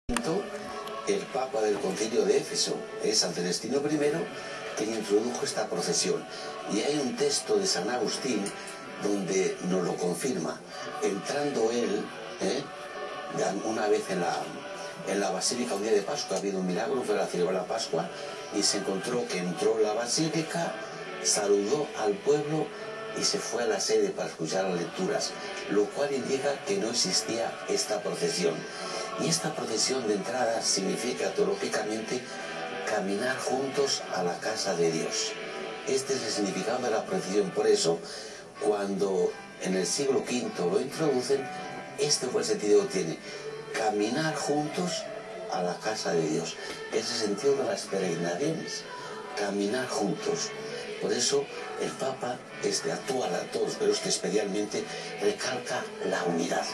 El Papa del Concilio de Éfeso, es San Celestino I, quien introdujo esta procesión. Y hay un texto de San Agustín donde nos lo confirma. Entrando él, una vez en la Basílica un día de Pascua, ha habido un milagro, fue la celebrar la Pascua, y se encontró que entró en la Basílica, saludó al pueblo y se fue a la sede para escuchar las lecturas, lo cual indica que no existía esta procesión. Y esta procesión de entrada significa teológicamente caminar juntos a la casa de Dios. Este es el significado de la procesión. Por eso, cuando en el siglo V lo introducen, este fue el sentido que tiene: caminar juntos a la casa de Dios. Es el sentido de las peregrinaciones, caminar juntos. Por eso el Papa actúa a todos, pero especialmente recalca la unidad,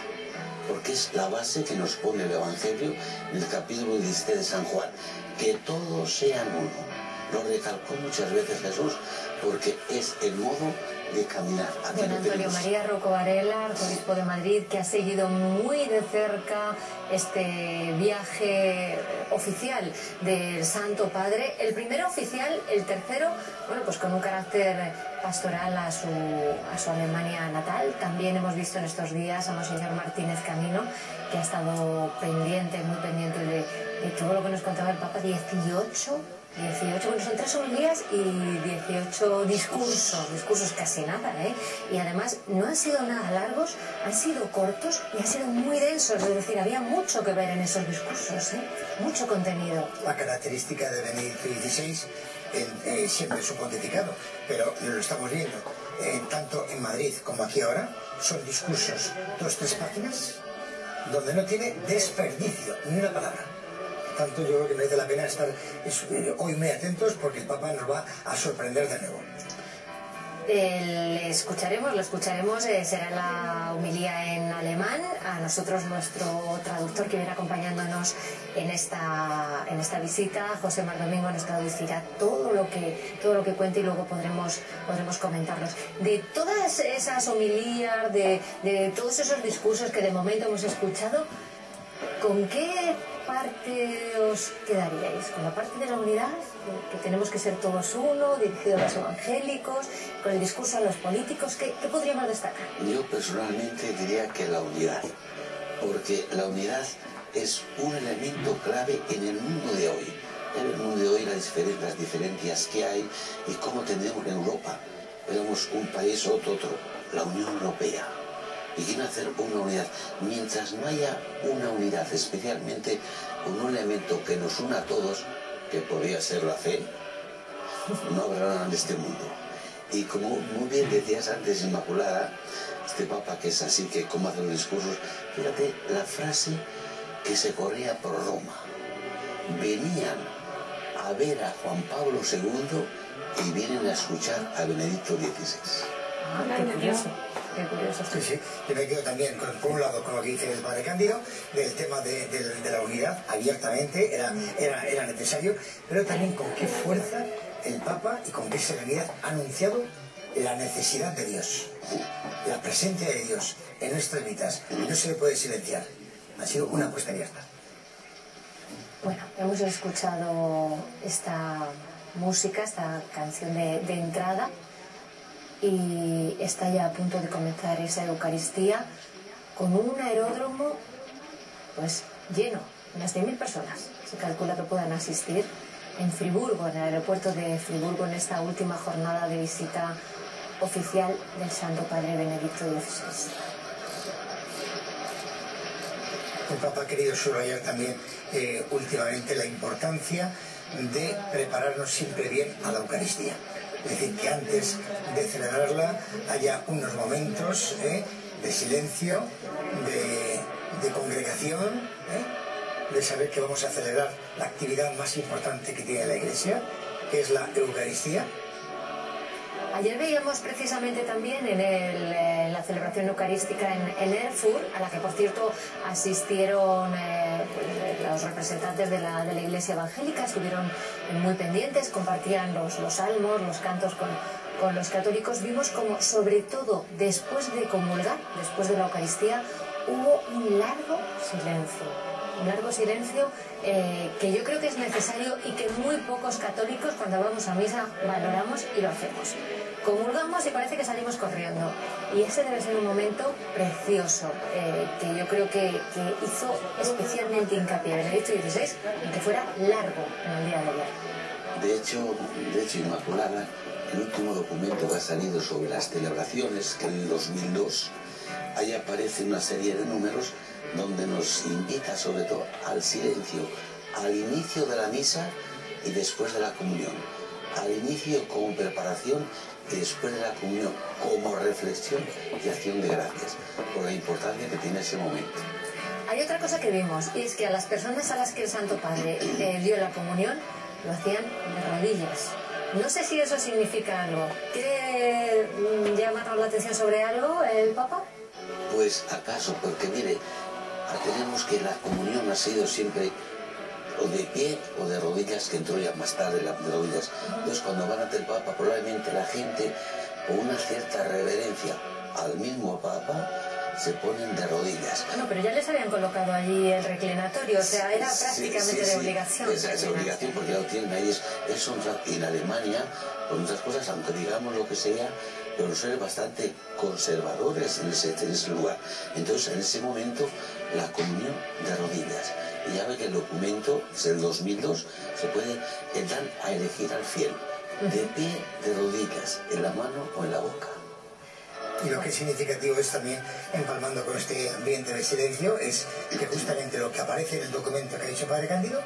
porque es la base que nos pone el Evangelio en el capítulo 17 de San Juan, que todos sean uno. Lo recalcó muchas veces Jesús, porque es el modo de caminar. Don Antonio María Rocco Varela, arzobispo de Madrid, que ha seguido muy de cerca este viaje oficial del Santo Padre. El primero oficial, el tercero, bueno, pues con un carácter pastoral a su Alemania natal. También hemos visto en estos días a Monseñor Martínez Camino, que ha estado pendiente, muy pendiente de todo lo que nos contaba el Papa. 18, bueno, son 3 homilías y 18 discursos casi nada, y además no han sido nada largos, han sido cortos y han sido muy densos, es decir, había mucho que ver en esos discursos, mucho contenido. La característica de Benedicto XVI siempre su pontificado, pero lo estamos viendo, tanto en Madrid como aquí ahora, son discursos 2-3 páginas, donde no tiene desperdicio, ni una palabra. Tanto yo creo que merece la pena estar hoy muy atentos, porque el Papa nos va a sorprender de nuevo. Lo escucharemos, será la homilía en alemán. A nosotros, nuestro traductor que viene acompañándonos en esta visita, José Mar Domingo, nos traducirá todo lo que cuente, y luego podremos comentarlos. De todas esas homilías, de todos esos discursos que de momento hemos escuchado, ¿con qué parte os quedaríais? ¿Con la parte de la unidad, que tenemos que ser todos uno, dirigido a los evangélicos, con el discurso a los políticos? ¿Qué podríamos destacar? Yo personalmente diría que la unidad, porque la unidad es un elemento clave en el mundo de hoy. En el mundo de hoy las diferencias que hay y cómo tenemos en Europa. Tenemos un país, otro, la Unión Europea. Y quieren hacer una unidad. Mientras no haya una unidad, especialmente con un elemento que nos una a todos, que podría ser la fe, no habrá nada en este mundo. Y como muy bien decías antes, Inmaculada, este Papa que es así, que como hace los discursos, fíjate la frase que se corría por Roma. Venían a ver a Juan Pablo II y vienen a escuchar a Benedicto XVI. Qué curioso. Qué curioso. Sí. Yo me quedo también, por un lado, con lo que dice el Padre Cándido, del tema de la unidad, abiertamente, era necesario, pero también con qué fuerza el Papa y con qué serenidad ha anunciado la necesidad de Dios, la presencia de Dios en nuestras vidas. No se le puede silenciar. Ha sido una apuesta abierta. Bueno, hemos escuchado esta música, esta canción de entrada, y está ya a punto de comenzar esa Eucaristía con un aeródromo pues lleno, unas 100.000 personas se calcula que puedan asistir en Friburgo, en el aeropuerto de Friburgo, en esta última jornada de visita oficial del Santo Padre Benedicto XVI. El Papa ha querido subrayar también últimamente la importancia de prepararnos siempre bien a la Eucaristía. Es decir, que antes de celebrarla haya unos momentos de silencio, de congregación, de saber que vamos a celebrar la actividad más importante que tiene la Iglesia, que es la Eucaristía. Ayer veíamos precisamente también en la celebración eucarística en Erfurt, a la que por cierto asistieron los representantes de la Iglesia Evangélica, estuvieron muy pendientes, compartían los salmos, los cantos con los católicos. Vimos como, sobre todo después de comulgar, después de la Eucaristía, hubo un largo silencio. silencio que yo creo que es necesario y que muy pocos católicos cuando vamos a misa valoramos y lo hacemos. Comulgamos y parece que salimos corriendo, y ese debe ser un momento precioso que yo creo que hizo especialmente hincapié Benedicto XVI en que fuera largo en el día de ayer. De hecho, Inmaculada, el último documento que ha salido sobre las celebraciones, que en el 2002, ahí aparece una serie de números donde nos invita sobre todo al silencio, al inicio de la misa y después de la comunión, al inicio como preparación y después de la comunión como reflexión y acción de gracias, por la importancia que tiene ese momento. Hay otra cosa que vimos, y es que a las personas a las que el Santo Padre dio la comunión, lo hacían de rodillas. No sé si eso significa algo. ¿Quiere llamarnos la atención sobre algo el Papa? Pues acaso, porque mire, tenemos que la comunión ha sido siempre o de pie o de rodillas, que entró ya más tarde la de rodillas. Entonces cuando van ante el Papa, probablemente la gente, con una cierta reverencia al mismo Papa, se ponen de rodillas. No, pero ya les habían colocado allí el reclinatorio, o sea, era prácticamente de obligación. Es obligación porque ya lo tienen ahí. Y en Alemania, por muchas cosas, aunque digamos lo que sea, pero son bastante conservadores en ese lugar. Entonces, en ese momento, la comunión de rodillas. Y ya ve que el documento, es el 2002, se puede dan a elegir al fiel, de pie, de rodillas, en la mano o en la boca. Y lo que es significativo es también, empalmando con este ambiente de silencio, es que justamente lo que aparece en el documento que ha dicho Padre Cándido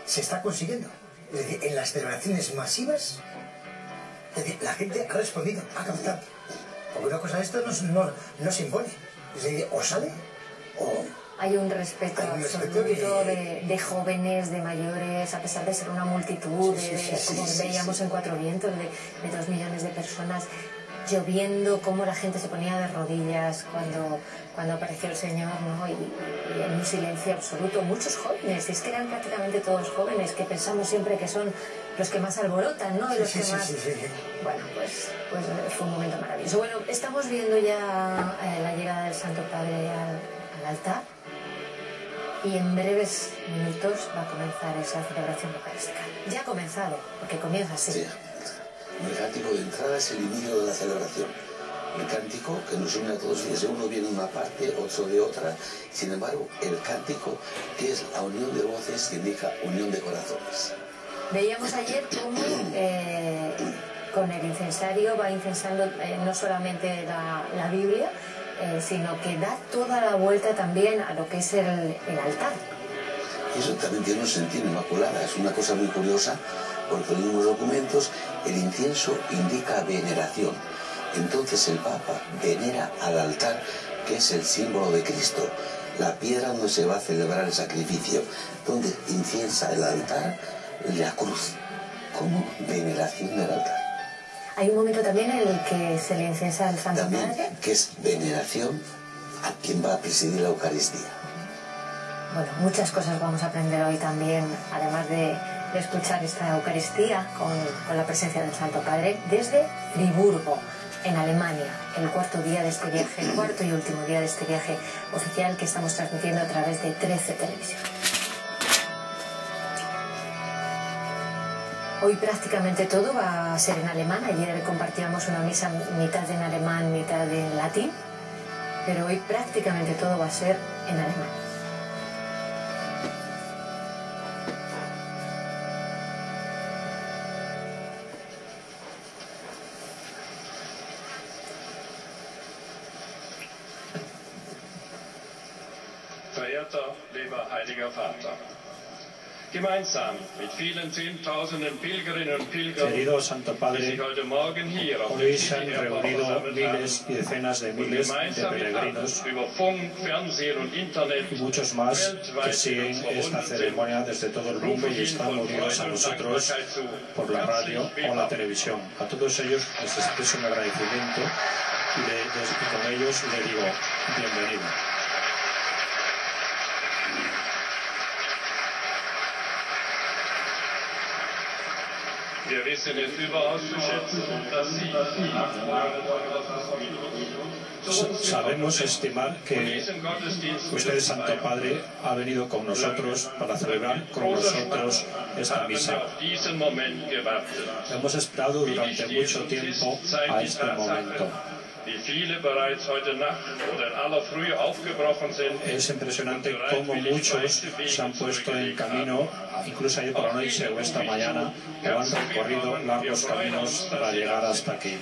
se está consiguiendo. Es decir, en las celebraciones masivas, es decir, la gente ha respondido, ha captado. Porque una cosa de esto no se impone. Es decir, o sale o... Hay un respeto absoluto de jóvenes, de mayores, a pesar de ser una multitud, como veíamos en Cuatro Vientos, de 2 millones de personas, lloviendo, cómo la gente se ponía de rodillas cuando apareció el Señor, ¿no? Y en un silencio absoluto. Muchos jóvenes, es que eran prácticamente todos jóvenes, que pensamos siempre que son los que más alborotan, ¿no? Y los que más... Bueno, pues fue un momento maravilloso. Bueno, estamos viendo ya la llegada del Santo Padre al altar. Y en breves minutos va a comenzar esa celebración eucarística. Ya ha comenzado, porque comienza así. Sí. El cántico de entrada es el inicio de la celebración. El cántico que nos une a todos, y uno viene de una parte, otro de otra. Sin embargo, el cántico, que es la unión de voces, que indica unión de corazones. Veíamos ayer cómo con el incensario va incensando no solamente la Biblia, sino que da toda la vuelta también a lo que es el altar. Y eso también tiene un sentido, Inmaculada. Es una cosa muy curiosa, porque en los documentos el incienso indica veneración. Entonces el Papa venera al altar, que es el símbolo de Cristo, la piedra donde se va a celebrar el sacrificio, donde inciensa el altar y la cruz, como veneración del altar. Hay un momento también en el que se le incensa al Santo también, Padre, que es veneración a quien va a presidir la Eucaristía. Bueno, muchas cosas vamos a aprender hoy también, además de escuchar esta Eucaristía con la presencia del Santo Padre, desde Friburgo, en Alemania, el cuarto día de este viaje, el cuarto y último día de este viaje oficial que estamos transmitiendo a través de 13 Televisión. Hoy prácticamente todo va a ser en alemán. Ayer compartíamos una misa mitad en alemán, mitad en latín, pero hoy prácticamente todo va a ser en alemán. Verehrter, lieber Heiliger Vater, gemeinsam mit vielen Zehntausenden Pilgerinnen und Pilgern, Querido Santo Padre, die sich heute Morgen hier auf hoy der se han reunido miles y decenas de miles de peregrinos über Funk, Fernsehen und Internet y muchos más que siguen esta ceremonia desde todo el mundo y están unidos a nosotros por la radio o la televisión. A todos ellos les expreso un agradecimiento y con ellos les digo bienvenido. Wir wissen es überaus zu schätzen, dass Sie Sabemos estimar que usted, Santo Padre, ha venido con nosotros para celebrar con nosotros esta misa. Hemos esperado durante mucho tiempo a este momento. Es impresionante cómo muchos se han puesto en camino, incluso ayer por la noche o esta mañana, o han recorrido largos caminos para llegar hasta aquí.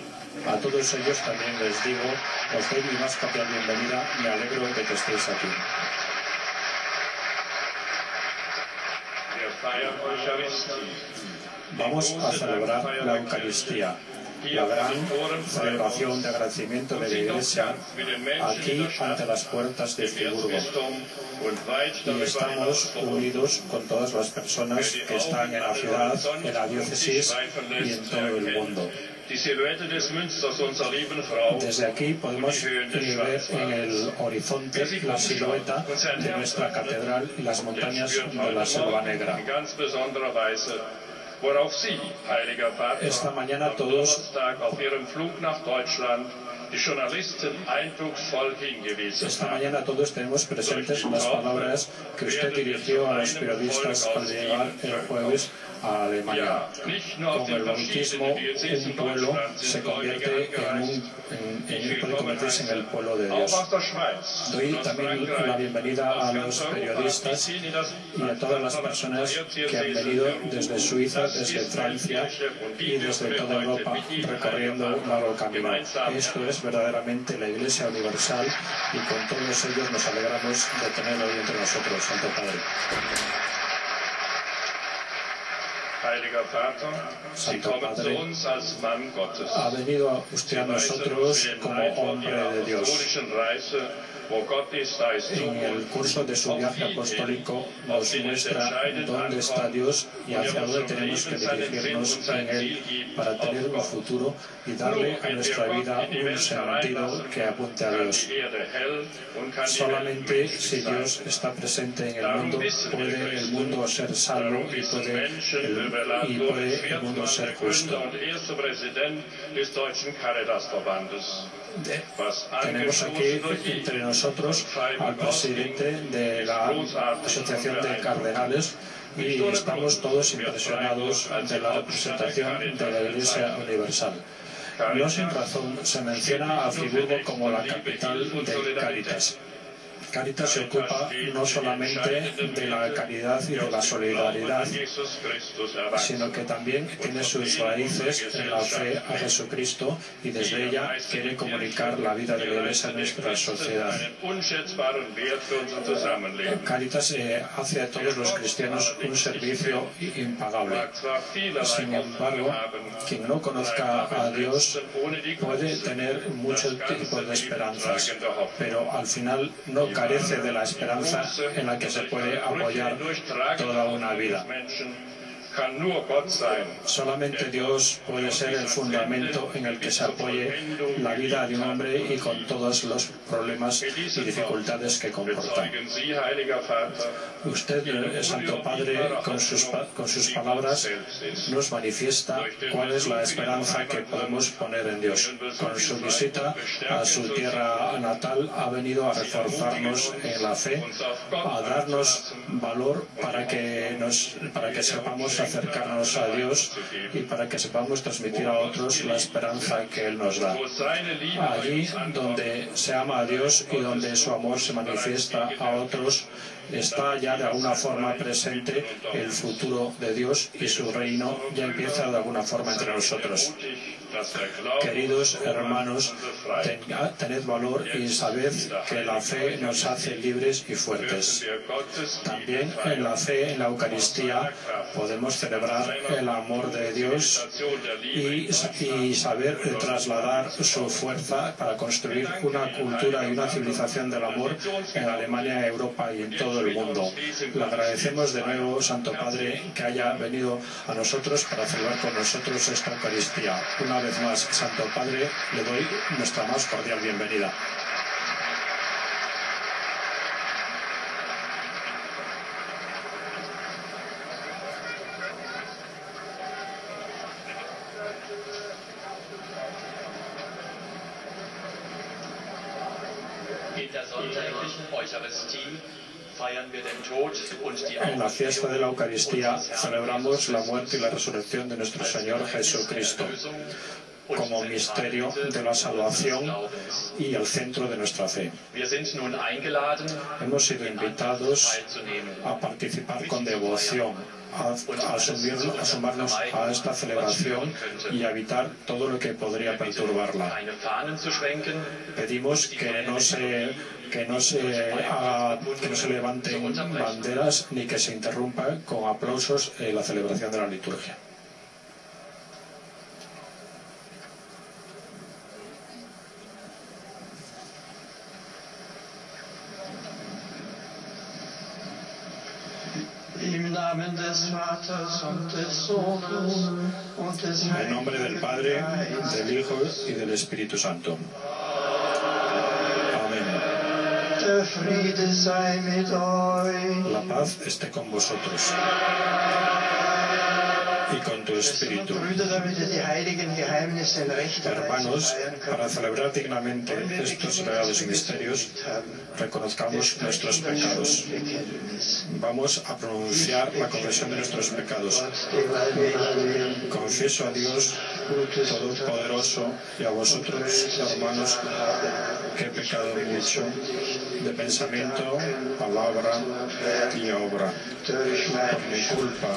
A todos ellos también les digo, os doy mi más cordial bienvenida, me alegro de que estéis aquí. Vamos a celebrar la Eucaristía, la gran celebración de agradecimiento de la Iglesia aquí ante las puertas de Friburgo. Y estamos unidos con todas las personas que están en la ciudad, en la diócesis y en todo el mundo. Desde aquí podemos ver en el horizonte la silueta de nuestra catedral y las montañas de la Selva Negra. Esta mañana todos tenemos presentes las palabras que usted dirigió a los periodistas al llegar el jueves a Alemania. Con el bautismo, un pueblo se convierte puede convertirse en el pueblo de Dios. Doy también la bienvenida a los periodistas y a todas las personas que han venido desde Suiza, desde Francia y desde toda Europa recorriendo un largo camino. Esto es verdaderamente la Iglesia Universal y con todos ellos nos alegramos de tenerlo hoy entre nosotros, Santo Padre. Santo Padre, ha venido usted a nosotros como hombre de Dios. En el curso de su viaje apostólico nos muestra dónde está Dios y hacia dónde tenemos que dirigirnos en Él para tener un futuro y darle a nuestra vida un sentido que apunte a Dios. Solamente si Dios está presente en el mundo, puede el mundo ser salvo y puede el mundo ser justo. Tenemos aquí entre nosotros al presidente de la Asociación de Cardenales y estamos todos impresionados de la representación de la Iglesia Universal. No sin razón se menciona a Friburgo como la capital de Cáritas. Cáritas se ocupa no solamente de la caridad y de la solidaridad, sino que también tiene sus raíces en la fe a Jesucristo y desde ella quiere comunicar la vida de la Iglesia a nuestra sociedad. Cáritas hace a todos los cristianos un servicio impagable. Sin embargo, quien no conozca a Dios puede tener muchos tipos de esperanzas, pero al final no carece de la esperanza en la que se puede apoyar toda una vida. Solamente Dios puede ser el fundamento en el que se apoye la vida de un hombre y con todos los problemas y dificultades que comporta. Usted, Santo Padre, con sus palabras nos manifiesta cuál es la esperanza que podemos poner en Dios. Con su visita a su tierra natal ha venido a reforzarnos en la fe, a darnos valor para que sepamos acercarnos a Dios y para que sepamos transmitir a otros la esperanza que Él nos da. Allí donde se ama a Dios y donde su amor se manifiesta a otros, está ya de alguna forma presente el futuro de Dios y su reino ya empieza de alguna forma entre nosotros. Queridos hermanos, tened valor y sabed que la fe nos hace libres y fuertes. También en la fe, en la Eucaristía, podemos celebrar el amor de Dios y saber trasladar su fuerza para construir una cultura y una civilización del amor en Alemania, Europa y en todo el mundo. Le agradecemos de nuevo, Santo Padre, que haya venido a nosotros para celebrar con nosotros esta Eucaristía. Una vez más, Santo Padre, le doy nuestra más cordial bienvenida. En la fiesta de la Eucaristía celebramos la muerte y la resurrección de nuestro Señor Jesucristo como misterio de la salvación y el centro de nuestra fe. Hemos sido invitados a participar con devoción, a sumarnos a esta celebración y a evitar todo lo que podría perturbarla. Pedimos que no se levanten banderas ni que se interrumpa con aplausos la celebración de la liturgia. En nombre del Padre, del Hijo y del Espíritu Santo. Amén. La paz esté con vosotros y con tu espíritu. Hermanos, para celebrar dignamente estos sagrados misterios, reconozcamos nuestros pecados. Vamos a pronunciar la confesión de nuestros pecados. Confieso a Dios Todopoderoso y a vosotros, hermanos, que he pecado mucho de pensamiento, palabra y obra, por mi culpa,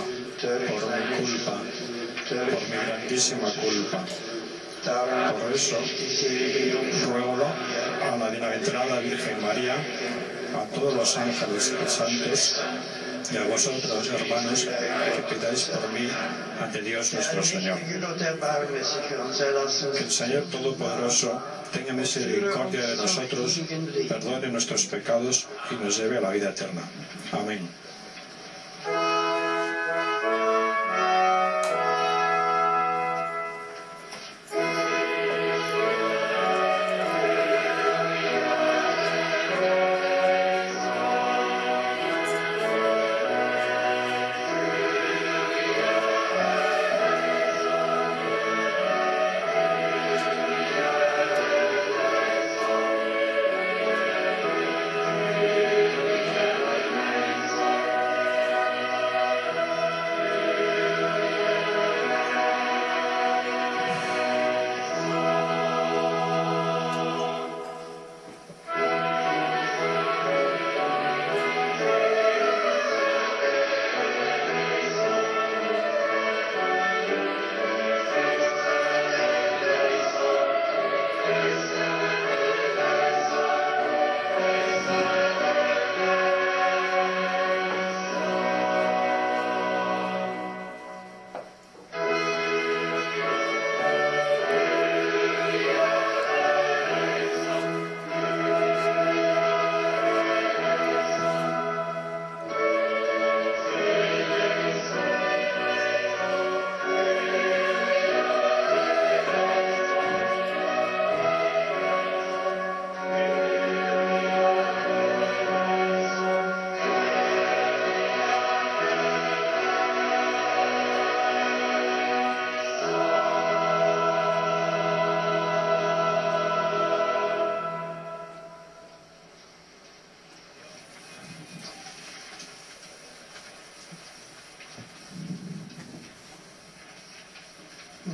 por mi grandísima culpa. Por eso, ruego a la bienaventurada Virgen María, a todos los ángeles y santos, y a vosotros, hermanos, que pidáis por mí ante Dios nuestro Señor. Que el Señor Todopoderoso tenga misericordia de nosotros, perdone nuestros pecados y nos lleve a la vida eterna. Amén.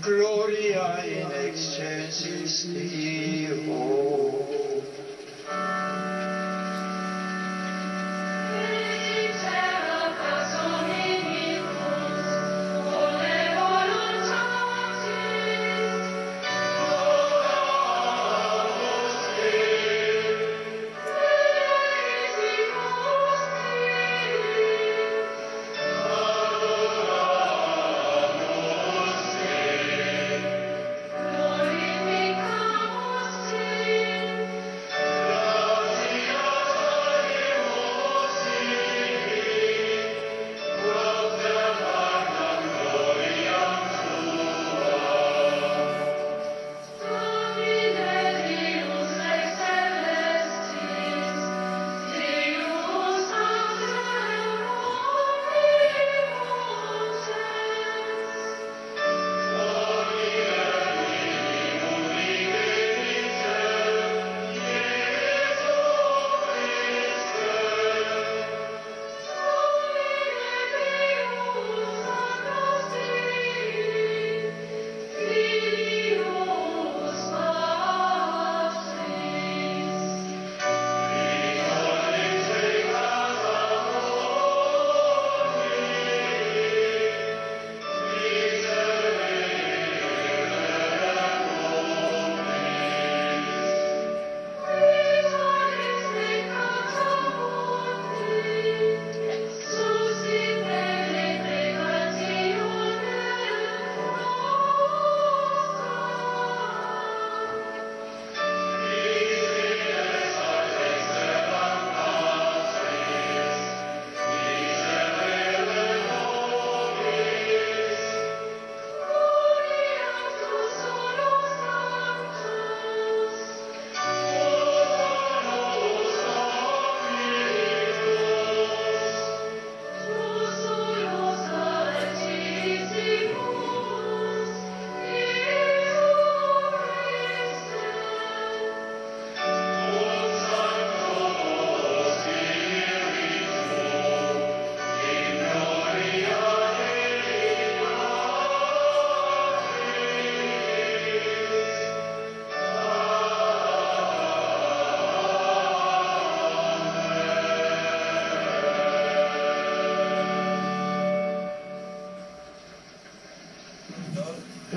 Gloria in excelsis Deo. Glorificamus te.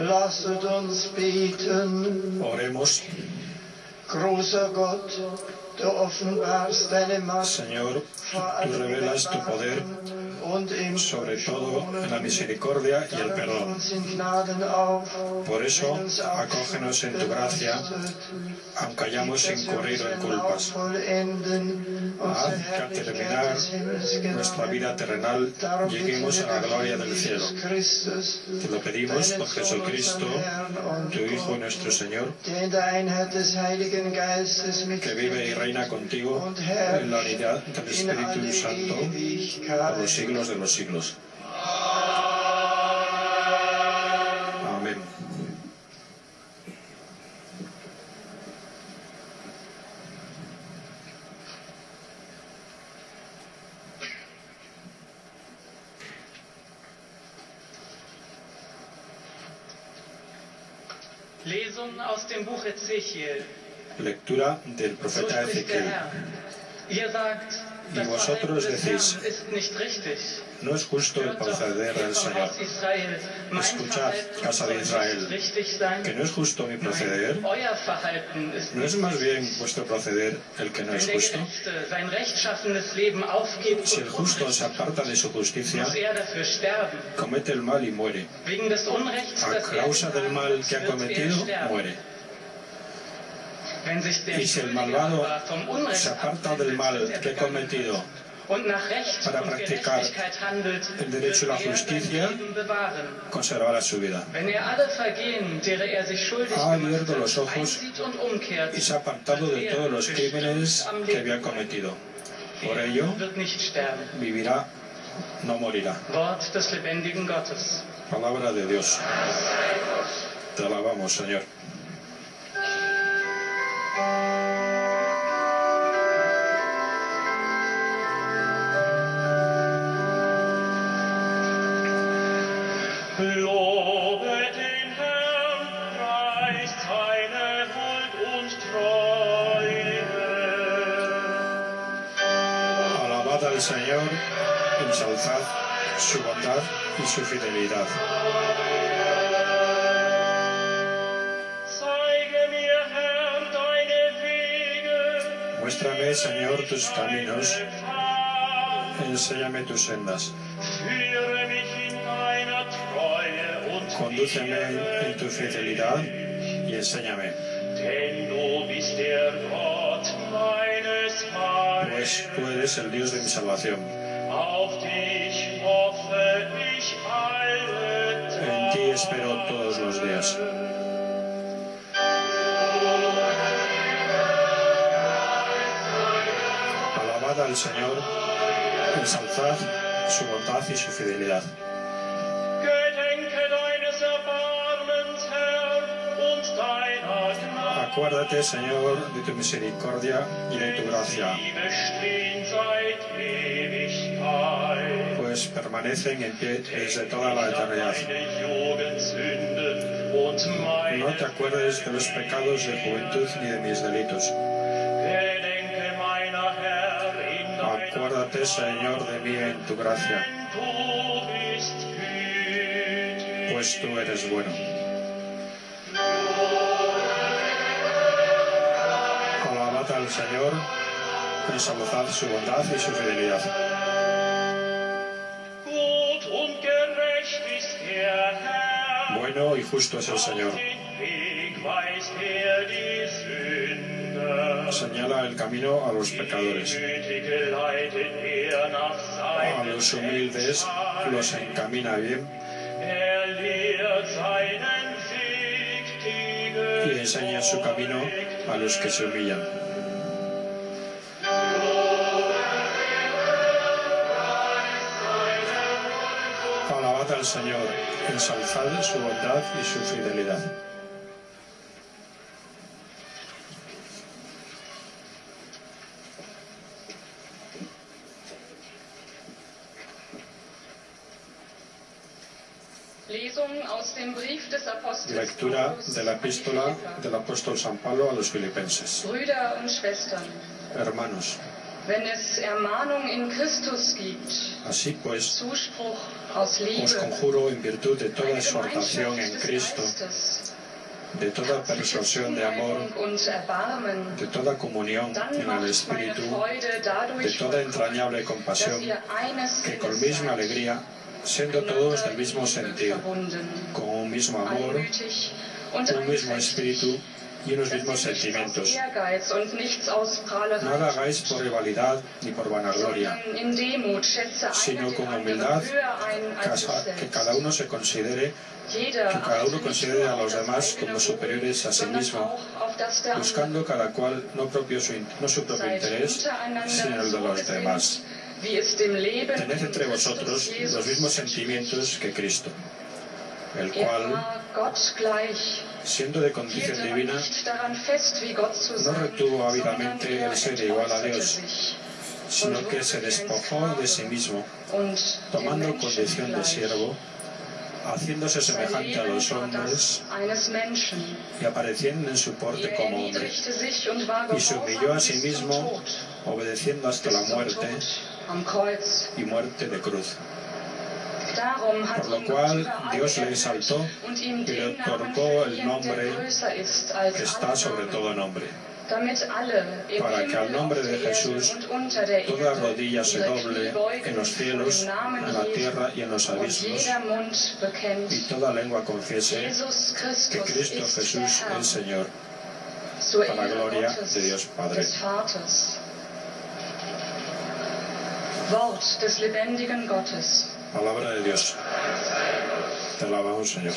Lasset uns beten. Oremos. Großer Gott, du offenbarst deine Macht Señor, tú revelas tu poder, sobre todo en la misericordia y el perdón. Por eso, acógenos en tu gracia, aunque hayamos incurrido en culpas. Haz que al terminar nuestra vida terrenal lleguemos a la gloria del cielo. Te lo pedimos por Jesucristo, tu Hijo y nuestro Señor, que vive y reina contigo en la unidad del Espíritu Santo por los siglos de los siglos. Amén. Lesung aus dem Buch Ezechiel. Lectura del profeta Ezequiel. Y vosotros decís, no es justo el proceder del Señor. Escuchad, casa de Israel, que no es justo mi proceder. ¿No es más bien vuestro proceder el que no es justo? Si el justo se aparta de su justicia, comete el mal y muere. A causa del mal que ha cometido, muere. Y si el malvado se aparta del mal que ha cometido para practicar el derecho y la justicia, conservará su vida. Ha abierto los ojos y se ha apartado de todos los crímenes que había cometido. Por ello, vivirá, no morirá. Palabra de Dios. Te alabamos, Señor. Alabad al Señor, ensalzad su bondad y su fidelidad. Muéstrame, Señor, tus caminos, enséñame tus sendas. Condúceme en tu fidelidad y enséñame. Pues tú eres el Dios de mi salvación. En ti espero todos los días. Alabad al Señor, ensalzad su bondad y su fidelidad. Acuérdate, Señor, de tu misericordia y de tu gracia, pues permanecen en pie desde toda la eternidad. No te acuerdes de los pecados de juventud ni de mis delitos. Acuérdate, Señor, de mí en tu gracia, pues tú eres bueno. Alabad al Señor, ensalzad su bondad y su fidelidad. Bueno y justo es el Señor. Señala el camino a los pecadores. A los humildes los encamina bien. Y enseña su camino a los que se humillan. Alabad al Señor, ensalzad su bondad y su fidelidad. Lectura de la epístola del apóstol San Pablo a los Filipenses. Hermanos, Así pues, os conjuro en virtud de toda exhortación en Cristo, de toda persuasión de amor, de toda comunión en el Espíritu, de toda entrañable compasión, que con misma alegría, siendo todos del mismo sentir, con un mismo amor, un mismo espíritu y unos mismos sentimientos. Nada hagáis por rivalidad ni por vanagloria, sino con humildad, que cada uno considere a los demás como superiores a sí mismo, buscando cada cual no su propio interés, sino el de los demás. Tened entre vosotros los mismos sentimientos que Cristo, el cual, siendo de condición divina, no retuvo ávidamente el ser igual a Dios, sino que se despojó de sí mismo, tomando condición de siervo, haciéndose semejante a los hombres y apareciendo en su porte como hombre, y se humilló a sí mismo, obedeciendo hasta la muerte y muerte de cruz. Por lo cual Dios le exaltó y le otorgó el nombre que está sobre todo nombre, para que al nombre de Jesús toda rodilla se doble en los cielos, en la tierra y en los abismos, y toda lengua confiese que Cristo Jesús es Señor, para gloria de Dios Padre. Wort des lebendigen Gottes. Palabra de Dios. Te alabamos, Señor.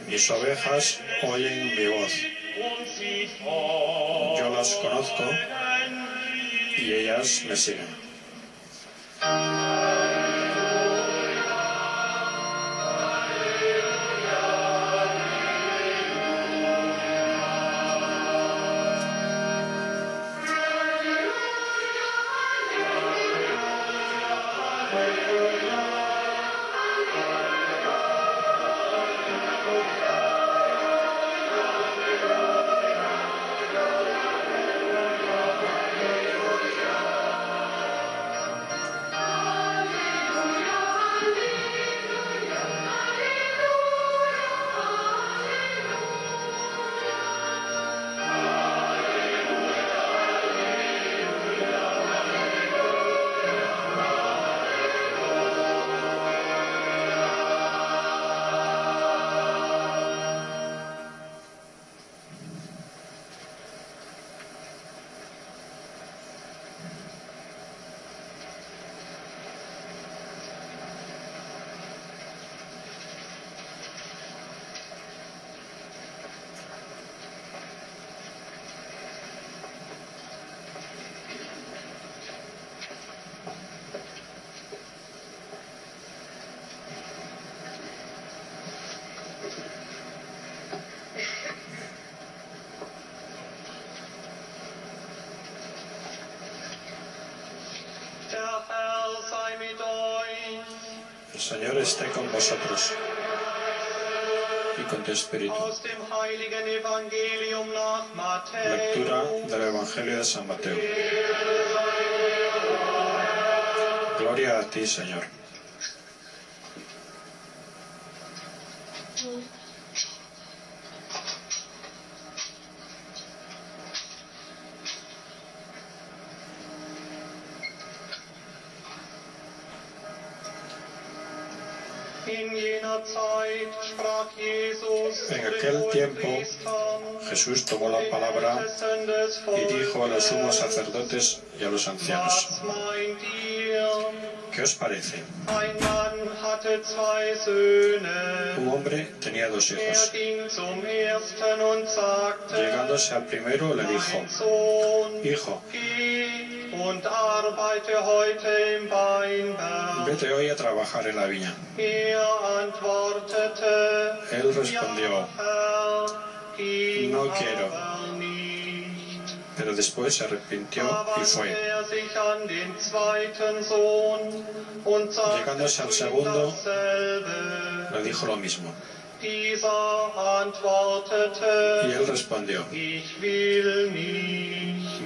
Mis ovejas oyen mi voz. Yo las conozco y ellas me siguen. El Señor esté con vosotros y con tu espíritu. Lectura del Evangelio de San Mateo. Gloria a ti, Señor. En aquel tiempo Jesús tomó la palabra y dijo a los sumos sacerdotes y a los ancianos: ¿Qué os parece? Un hombre tenía 2 hijos. Llegándose al primero le dijo: Hijo, vete hoy a trabajar en la viña. Él respondió: no quiero. Pero después se arrepintió y fue. Llegándose al segundo, le dijo lo mismo. Y él respondió: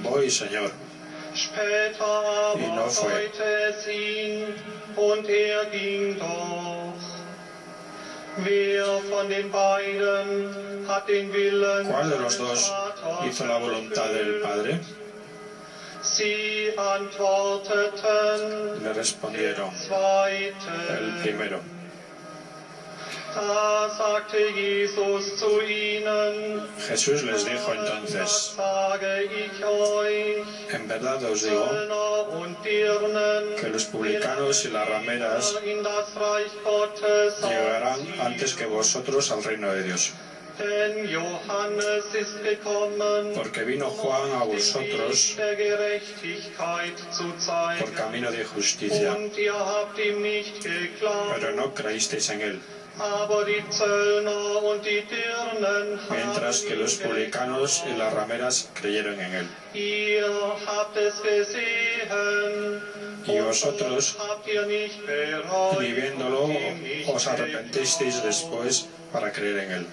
voy, Señor. Y no fue. ¿Cuál de los dos hizo la voluntad del Padre? Le respondieron: el primero. Jesús les dijo entonces: en verdad os digo que los publicanos y las rameras llegarán antes que vosotros al reino de Dios. Porque vino Juan a vosotros por camino de justicia, pero no creísteis en él. Mientras que los publicanos y las rameras creyeron en él. Y vosotros, ni viéndolo, os arrepentisteis después para creer en él.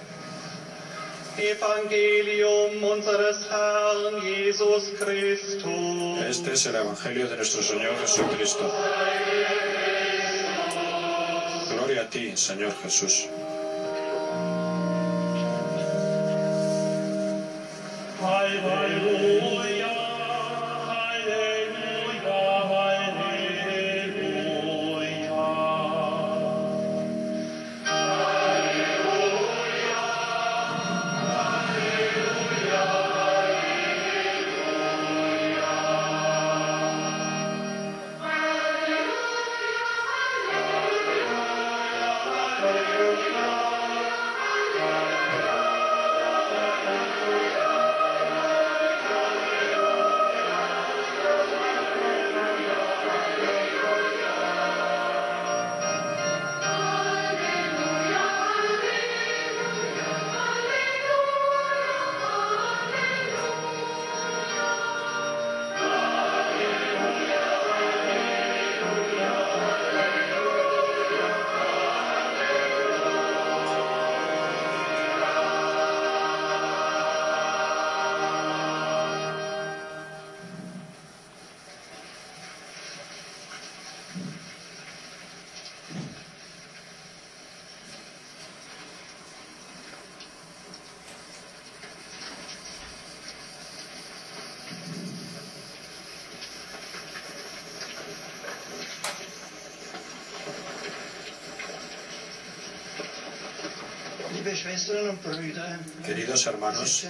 Este es el Evangelio de nuestro Señor Jesucristo. Gloria a ti, Señor Jesús. Aleluya, aleluya, Queridos hermanos,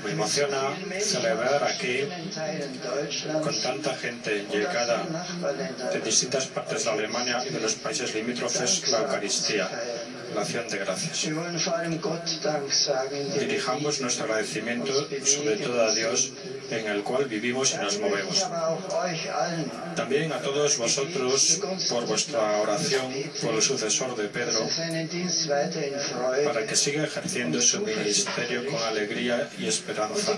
me emociona celebrar aquí con tanta gente llegada de distintas partes de Alemania y de los países limítrofes la Eucaristía, la acción de gracias. Dirijamos nuestro agradecimiento sobre todo a Dios, en el cual vivimos y nos movemos. También a todos vosotros por vuestra oración por el sucesor de Pedro, para que siga ejerciendo su ministerio con alegría y esperanza,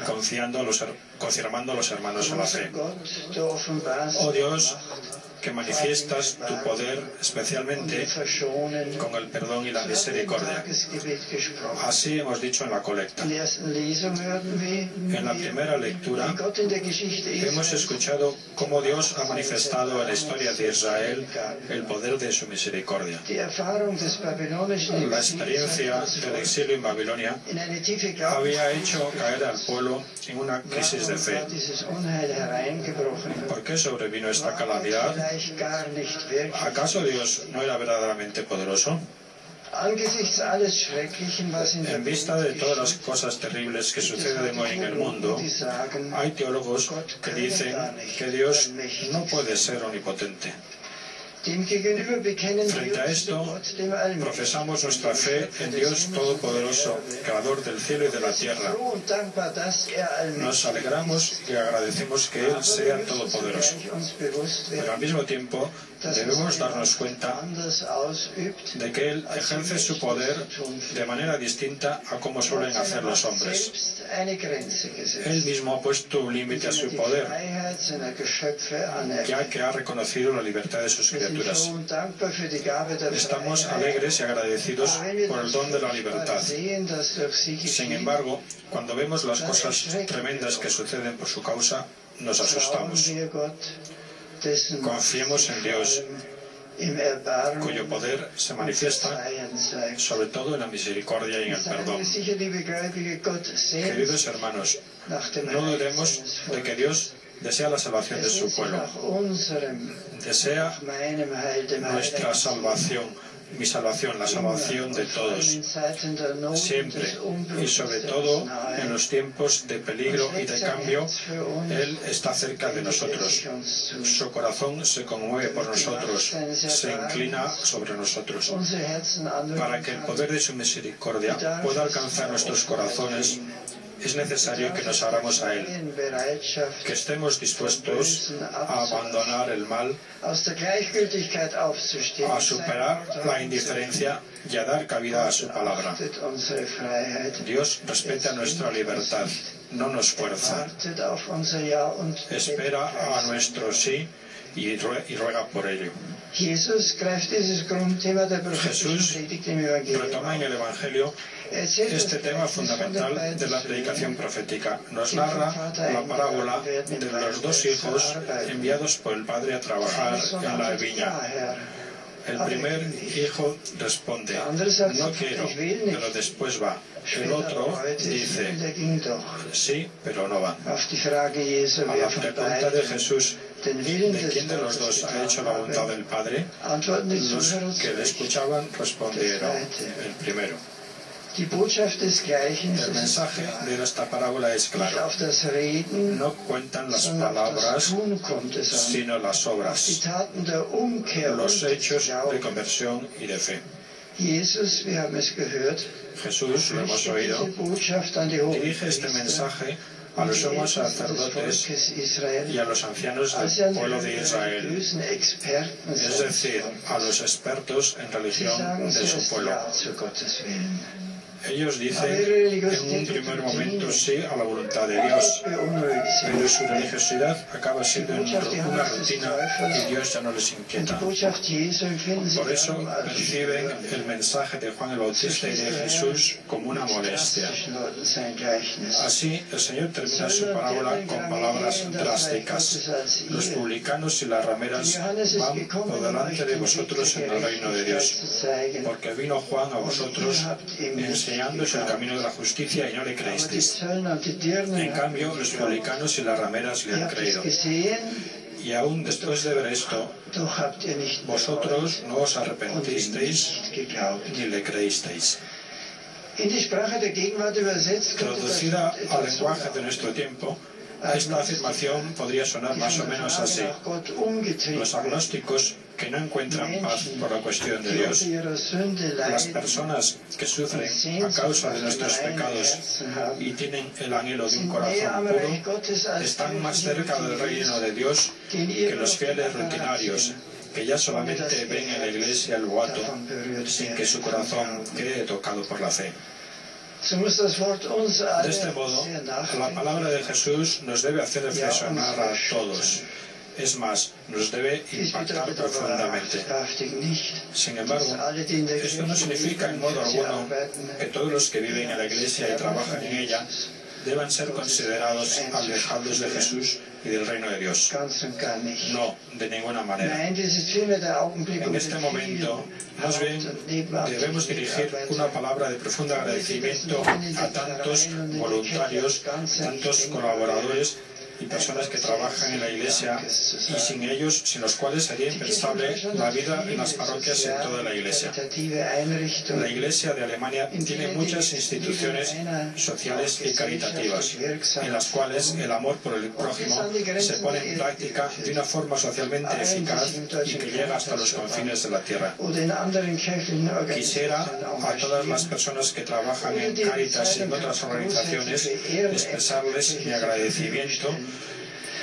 confirmando a los hermanos en la fe. Oh Dios, que manifiestas tu poder especialmente con el perdón y la misericordia. Así hemos dicho en la colecta. En la primera lectura hemos escuchado cómo Dios ha manifestado en la historia de Israel el poder de su misericordia. La experiencia del exilio en Babilonia había hecho caer al pueblo en una crisis de fe. ¿Por qué sobrevino esta calamidad? ¿Acaso Dios no era verdaderamente poderoso? En vista de todas las cosas terribles que suceden hoy en el mundo, hay teólogos que dicen que Dios no puede ser omnipotente. Frente a esto, profesamos nuestra fe en Dios Todopoderoso, Creador del cielo y de la tierra. Nos alegramos y agradecemos que Él sea todopoderoso. Pero al mismo tiempo, debemos darnos cuenta de que Él ejerce su poder de manera distinta a como suelen hacer los hombres. Él mismo ha puesto un límite a su poder, ya que ha reconocido la libertad de sus criaturas. Estamos alegres y agradecidos por el don de la libertad. Sin embargo, cuando vemos las cosas tremendas que suceden por su causa, nos asustamos. Confiemos en Dios, cuyo poder se manifiesta sobre todo en la misericordia y en el perdón. Queridos hermanos, no dudemos de que Dios desea la salvación de su pueblo. Desea nuestra salvación, mi salvación, la salvación de todos. Siempre y sobre todo en los tiempos de peligro y de cambio, Él está cerca de nosotros. Su corazón se conmueve por nosotros, se inclina sobre nosotros. Para que el poder de su misericordia pueda alcanzar nuestros corazones, es necesario que nos abramos a Él, que estemos dispuestos a abandonar el mal, a superar la indiferencia y a dar cabida a su palabra. Dios respeta nuestra libertad, no nos fuerza. Espera a nuestro sí y ruega por ello. Jesús retoma en el Evangelio este tema fundamental de la predicación profética. Nos narra la parábola de los dos hijos enviados por el padre a trabajar en la viña. El primer hijo responde: no quiero, pero después va. El otro dice: sí, pero no va. A la pregunta de Jesús, ¿de quién de los dos ha hecho la voluntad del Padre?, los que le escuchaban respondieron: el primero. El mensaje de esta parábola es claro. No cuentan las palabras, sino las obras, los hechos de conversión y de fe. Jesús, lo hemos oído, dirige este mensaje a los sumos sacerdotes y a los ancianos del pueblo de Israel, es decir, a los expertos en religión de su pueblo. Ellos dicen en un primer momento sí a la voluntad de Dios, pero su religiosidad acaba siendo una rutina y Dios ya no les inquieta. Por eso perciben el mensaje de Juan el Bautista y de Jesús como una molestia. Así, el Señor termina su parábola con palabras drásticas. Los publicanos y las rameras van por delante de vosotros en el reino de Dios, porque vino Juan a vosotros enseñándoos el camino de la justicia y no le creísteis. En cambio, los publicanos y las rameras le han creído. Y aún después de ver esto, vosotros no os arrepentisteis ni le creísteis. Traducida al lenguaje de nuestro tiempo, esta afirmación podría sonar más o menos así: los agnósticos que no encuentran paz por la cuestión de Dios, las personas que sufren a causa de nuestros pecados y tienen el anhelo de un corazón puro, están más cerca del reino de Dios que los fieles rutinarios, que ya solamente ven en la iglesia el boato, sin que su corazón quede tocado por la fe. De este modo, la palabra de Jesús nos debe hacer reflexionar a todos. Es más, nos debe impactar profundamente. Sin embargo, esto no significa en modo alguno que todos los que viven en la iglesia y trabajan en ella deban ser considerados alejados de Jesús y del reino de Dios. No, de ninguna manera. En este momento, más bien, debemos dirigir una palabra de profundo agradecimiento a tantos voluntarios, tantos colaboradores y personas que trabajan en la Iglesia, y sin ellos, sin los cuales sería impensable la vida en las parroquias y en toda la Iglesia. La Iglesia de Alemania tiene muchas instituciones sociales y caritativas, en las cuales el amor por el prójimo se pone en práctica de una forma socialmente eficaz y que llega hasta los confines de la tierra. Quisiera a todas las personas que trabajan en Cáritas y en otras organizaciones expresarles mi agradecimiento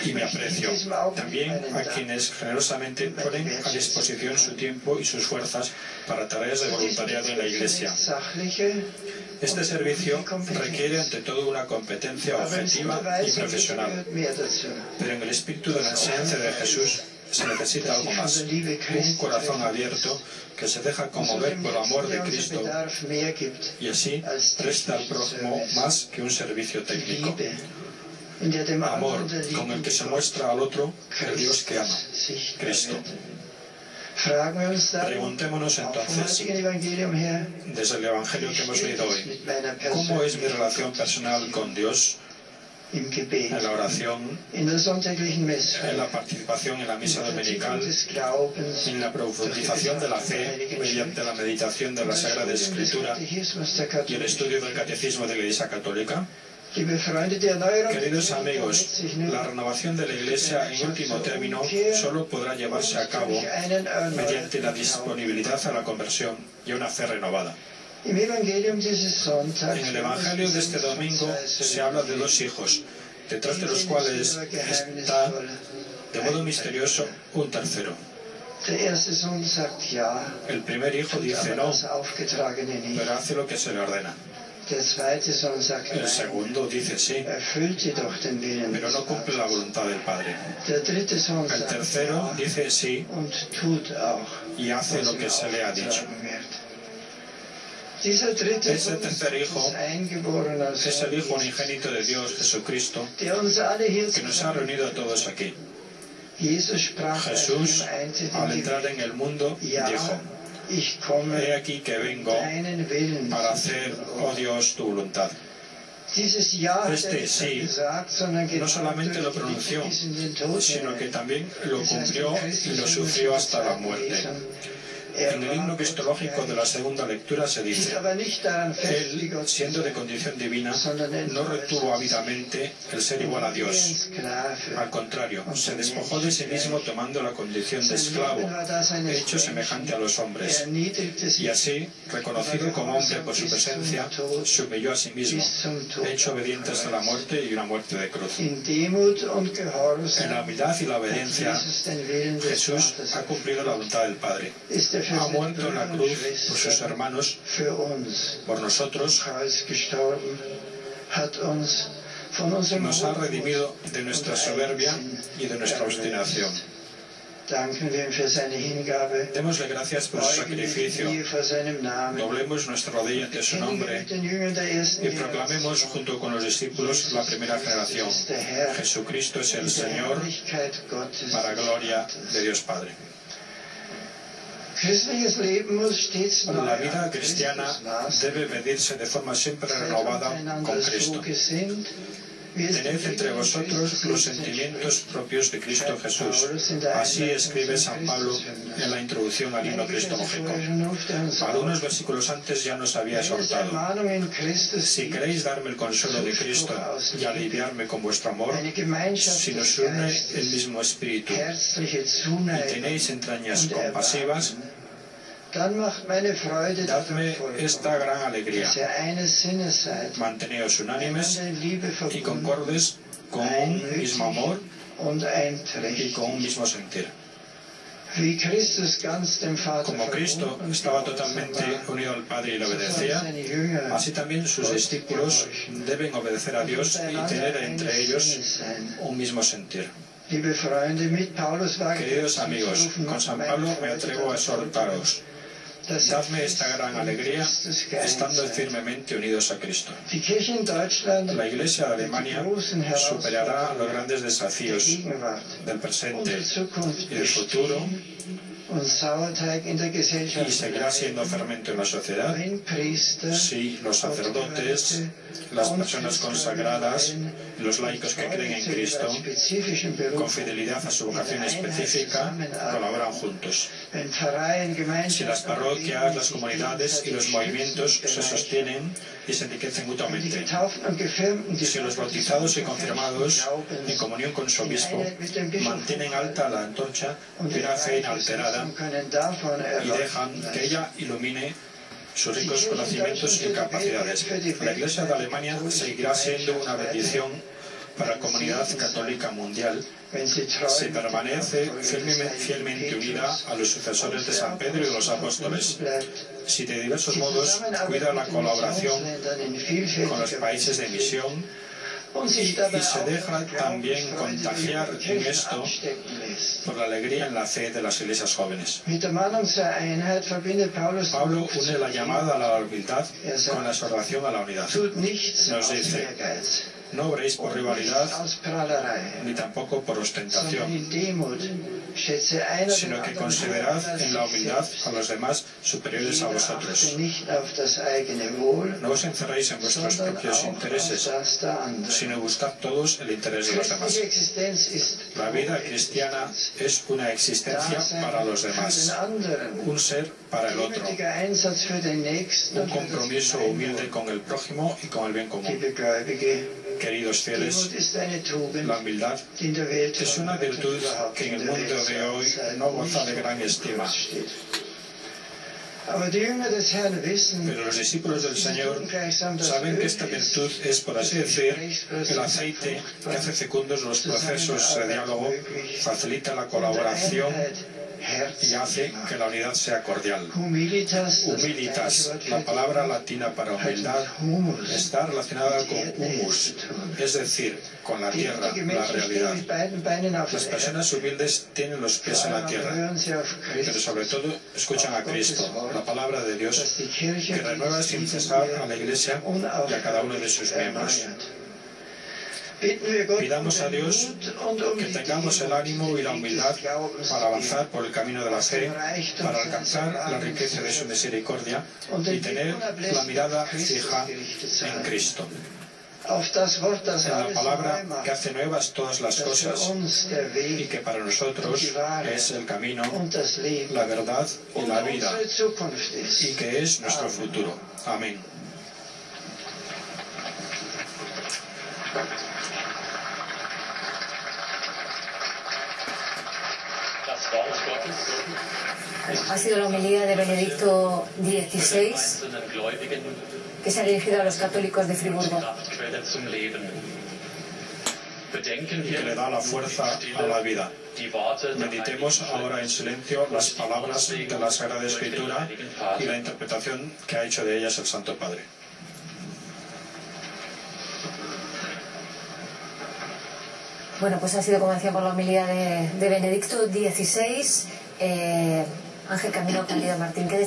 y mi aprecio. También a quienes generosamente ponen a disposición su tiempo y sus fuerzas para tareas de voluntariado en la Iglesia. Este servicio requiere ante todo una competencia objetiva y profesional, pero en el espíritu de la enseñanza de Jesús se necesita algo más, un corazón abierto que se deja conmover por amor de Cristo y así presta al prójimo más que un servicio técnico. Amor con el que se muestra al otro el Dios que ama, Cristo. Preguntémonos entonces, desde el Evangelio que hemos leído hoy, ¿cómo es mi relación personal con Dios? En la oración, en la participación en la misa dominical, en la profundización de la fe mediante la meditación de la Sagrada Escritura y el estudio del Catecismo de la Iglesia Católica. Queridos amigos, la renovación de la Iglesia en último término solo podrá llevarse a cabo mediante la disponibilidad a la conversión y a una fe renovada. En el Evangelio de este domingo se habla de dos hijos, detrás de los cuales está, de modo misterioso, un tercero. El primer hijo dice no, pero hace lo que se le ordena. El segundo dice sí, pero no cumple la voluntad del Padre. El tercero dice sí y hace lo que se le ha dicho. Ese tercer hijo es el Hijo unigénito de Dios, Jesucristo, que nos ha reunido a todos aquí. Jesús, al entrar en el mundo, dijo: he aquí que vengo para hacer, oh Dios, tu voluntad. Este sí no solamente lo pronunció, sino que también lo cumplió y lo sufrió hasta la muerte. En el himno cristológico de la segunda lectura se dice: Él, siendo de condición divina, no retuvo ávidamente el ser igual a Dios. Al contrario, se despojó de sí mismo tomando la condición de esclavo, hecho semejante a los hombres. Y así, reconocido como hombre por su presencia, se humilló a sí mismo, hecho obediente hasta la muerte y una muerte de cruz. En la humildad y la obediencia, Jesús ha cumplido la voluntad del Padre. Ha muerto en la cruz por sus hermanos, por nosotros, nos ha redimido de nuestra soberbia y de nuestra obstinación. Démosle gracias por su sacrificio, doblemos nuestra rodilla ante su nombre y proclamemos junto con los discípulos la primera generación: Jesucristo es el Señor, para gloria de Dios Padre. La vida cristiana debe medirse de forma siempre renovada con Cristo. Tened entre vosotros los sentimientos propios de Cristo Jesús. Así escribe San Pablo en la introducción al himno cristológico. Algunos versículos antes ya nos había exhortado: si queréis darme el consuelo de Cristo y aliviarme con vuestro amor, si nos une el mismo espíritu y tenéis entrañas compasivas, dadme esta gran alegría. Manteneos unánimes y concordes con un mismo amor y con un mismo sentir. Como Cristo estaba totalmente unido al Padre y le obedecía, así también sus discípulos deben obedecer a Dios y tener entre ellos un mismo sentir. Queridos amigos, con San Pablo me atrevo a exhortaros: dadme esta gran alegría, estando firmemente unidos a Cristo. La Iglesia de Alemania superará los grandes desafíos del presente y del futuro y seguirá siendo fermento en la sociedad si los sacerdotes, las personas consagradas, los laicos que creen en Cristo, con fidelidad a su vocación específica, colaboran juntos. Si las parroquias, las comunidades y los movimientos se sostienen y se enriquecen mutuamente. Si los bautizados y confirmados, en comunión con su obispo, mantienen alta la antorcha de una fe inalterada y dejan que ella ilumine sus ricos conocimientos y capacidades. La Iglesia de Alemania seguirá siendo una bendición para la comunidad católica mundial si permanece fielmente unida a los sucesores de San Pedro y de los apóstoles, si de diversos modos cuida la colaboración con los países de misión y se deja también contagiar en esto por la alegría en la fe de las iglesias jóvenes. Pablo une la llamada a la humildad con la exhortación a la unidad. Nos dice: no obréis por rivalidad ni tampoco por ostentación, sino que considerad en la humildad a los demás superiores a vosotros. No os encerréis en vuestros propios intereses, sino buscad todos el interés de los demás. La vida cristiana es una existencia para los demás, un ser para el otro, un compromiso humilde con el prójimo y con el bien común. Queridos fieles, la humildad es una virtud que en el mundo de hoy no goza de gran estima. Pero los discípulos del Señor saben que esta virtud es, por así decir, el aceite que hace fecundos los procesos de diálogo, facilita la colaboración y hace que la unidad sea cordial. Humilitas, la palabra latina para humildad, está relacionada con humus, es decir, con la tierra, la realidad. Las personas humildes tienen los pies en la tierra, pero sobre todo escuchan a Cristo, la palabra de Dios, que renueva sin cesar a la Iglesia y a cada uno de sus miembros. Pidamos a Dios que tengamos el ánimo y la humildad para avanzar por el camino de la fe, para alcanzar la riqueza de su misericordia y tener la mirada fija en Cristo, en la palabra que hace nuevas todas las cosas y que para nosotros es el camino, la verdad y la vida, y que es nuestro futuro. Amén. Ha sido la homilía de Benedicto XVI, que se ha dirigido a los católicos de Friburgo. Y que le da la fuerza a la vida. Meditemos ahora en silencio las palabras de la Sagrada Escritura y la interpretación que ha hecho de ellas el Santo Padre. Bueno, pues ha sido, como decía, por la homilía de Benedicto XVI. Ángel Camino Cándido Martín, ¿qué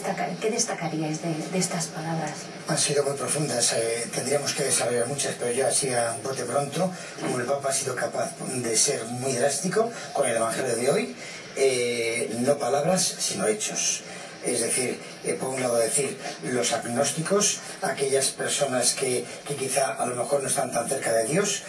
destacaríais de estas palabras? Han sido muy profundas, tendríamos que desarrollar muchas, pero ya así a bote pronto, como el Papa ha sido capaz de ser muy drástico con el Evangelio de hoy, no palabras, sino hechos. Es decir, por un lado decir, los agnósticos, aquellas personas que quizá a lo mejor no están tan cerca de Dios,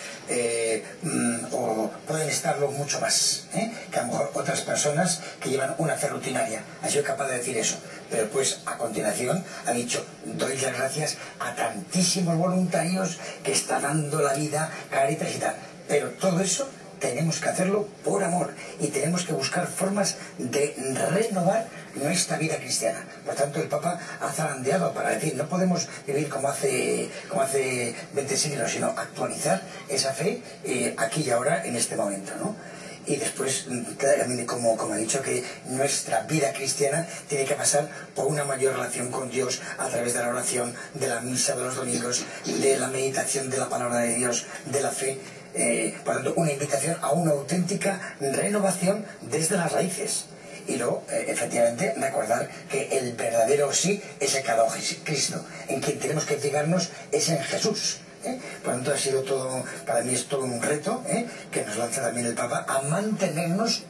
o pueden estarlo mucho más, que a lo mejor otras personas que llevan una fe rutinaria. Ha sido capaz de decir eso, pero pues a continuación ha dicho: doy las gracias a tantísimos voluntarios que está dando la vida, Cáritas y tal. Pero todo eso tenemos que hacerlo por amor y tenemos que buscar formas de renovar nuestra vida cristiana. Por tanto, el Papa ha zarandeado para decir: no podemos vivir como hace 20 siglos, sino actualizar esa fe aquí y ahora, en este momento, ¿no? Y después, como ha dicho, que nuestra vida cristiana tiene que pasar por una mayor relación con Dios a través de la oración, de la misa de los domingos, de la meditación de la palabra de Dios, de la fe. Por tanto, una invitación a una auténtica renovación desde las raíces. Y luego, efectivamente, recordar que el verdadero sí es el que ha dado Cristo. En quien tenemos que fijarnos es en Jesús. Por lo tanto, ha sido todo, para mí es todo un reto, que nos lanza también el Papa, a mantenernos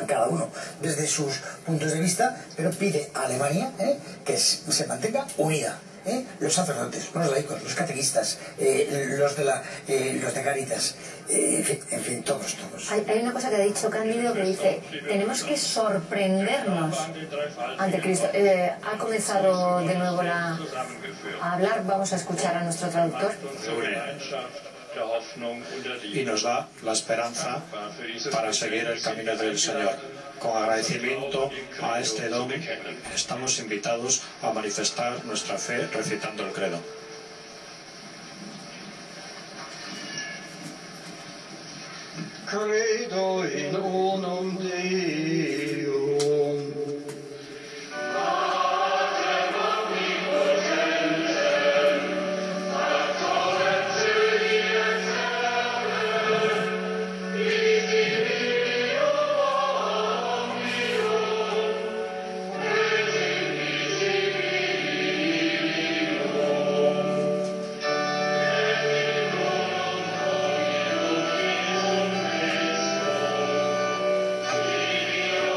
cada uno desde sus puntos de vista, pero pide a Alemania que se mantenga unida. Los sacerdotes, los laicos, los catequistas, los de Cáritas, en fin, todos. Hay una cosa que ha dicho Cándido que dice, tenemos que sorprendernos ante Cristo. Ha comenzado de nuevo a hablar, vamos a escuchar a nuestro traductor. Y nos da la esperanza para seguir el camino del Señor. Con agradecimiento a este don, estamos invitados a manifestar nuestra fe recitando el credo. Credo in unum Deum. Kyrie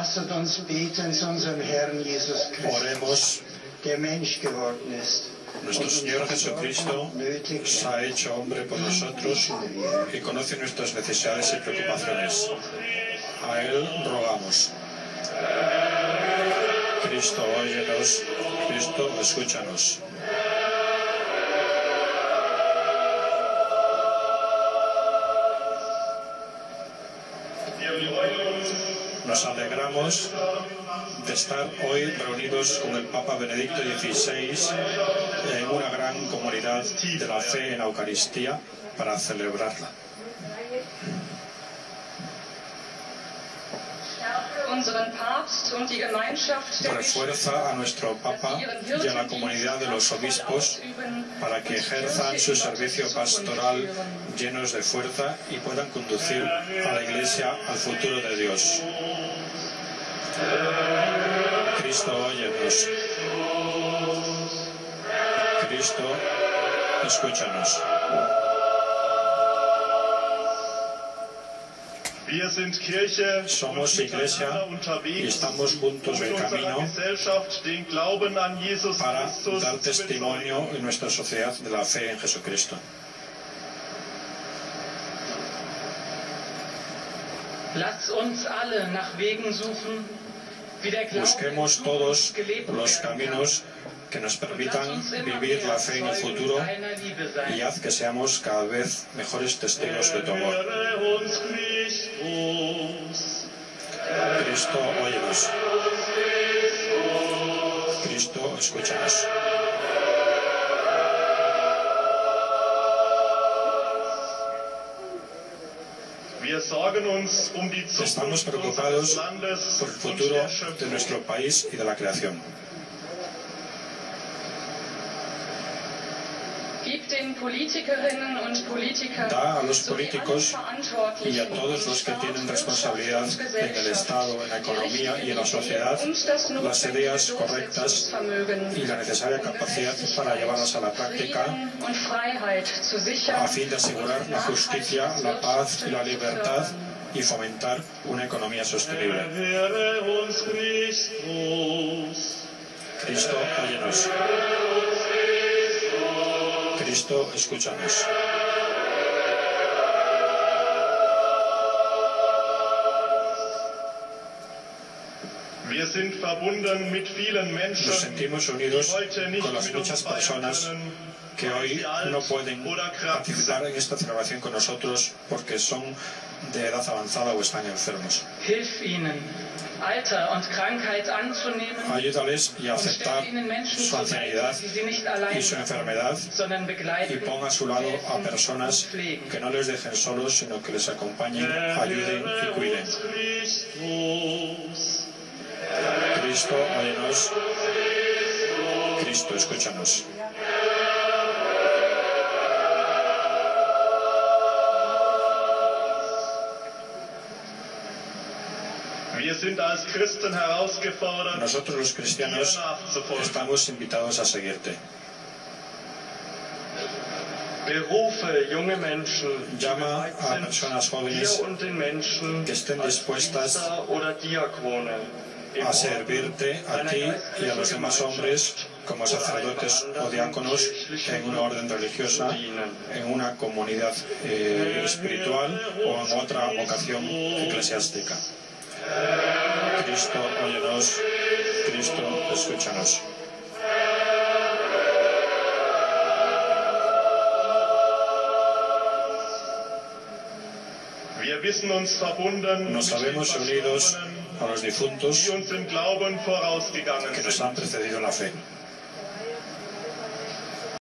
Lasset uns beten zu unserem Herrn Jesus Christus, Oremos. der Mensch geworden ist. Nuestro Señor Jesucristo se ha hecho hombre por nosotros y conoce nuestras necesidades y preocupaciones. A Él rogamos. Cristo, óyenos. Cristo, escúchanos. Nos alegramos de estar hoy reunidos con el Papa Benedicto XVI en una gran comunidad de la fe en la Eucaristía para celebrarla. Refuerza a nuestro Papa y a la comunidad de los obispos para que ejerzan su servicio pastoral llenos de fuerza y puedan conducir a la Iglesia al futuro de Dios. Cristo, óyenos. Cristo, escúchanos. Somos Iglesia y estamos juntos en camino para dar testimonio en nuestra sociedad de la fe en Jesucristo. Busquemos todos los caminos que nos permitan vivir la fe en el futuro y haz que seamos cada vez mejores testigos de tu amor. Cristo, óyenos. Cristo, escúchanos. Estamos preocupados por el futuro de nuestro país y de la creación. Da a los políticos y a todos los que tienen responsabilidad en el Estado, en la economía y en la sociedad las ideas correctas y la necesaria capacidad para llevarlas a la práctica a fin de asegurar la justicia, la paz y la libertad y fomentar una economía sostenible. Cristo, óyenos. Cristo, escúchanos. Nos sentimos unidos con las muchas personas que hoy no pueden participar en esta celebración con nosotros porque son de edad avanzada o están enfermos. Ayúdales y a aceptar su ancianidad y su enfermedad y pon a su lado a personas que no les dejen solos, sino que les acompañen, ayuden y cuiden. Cristo, óyenos. Cristo, escúchanos. Nosotros los cristianos estamos invitados a seguirte. Llama a personas jóvenes que estén dispuestas a servirte a ti y a los demás hombres como sacerdotes o diáconos en una orden religiosa, en una comunidad espiritual o en otra vocación eclesiástica. Cristo, óyenos. Cristo, escúchanos. Nos sabemos unidos a los difuntos que nos han precedido en la fe.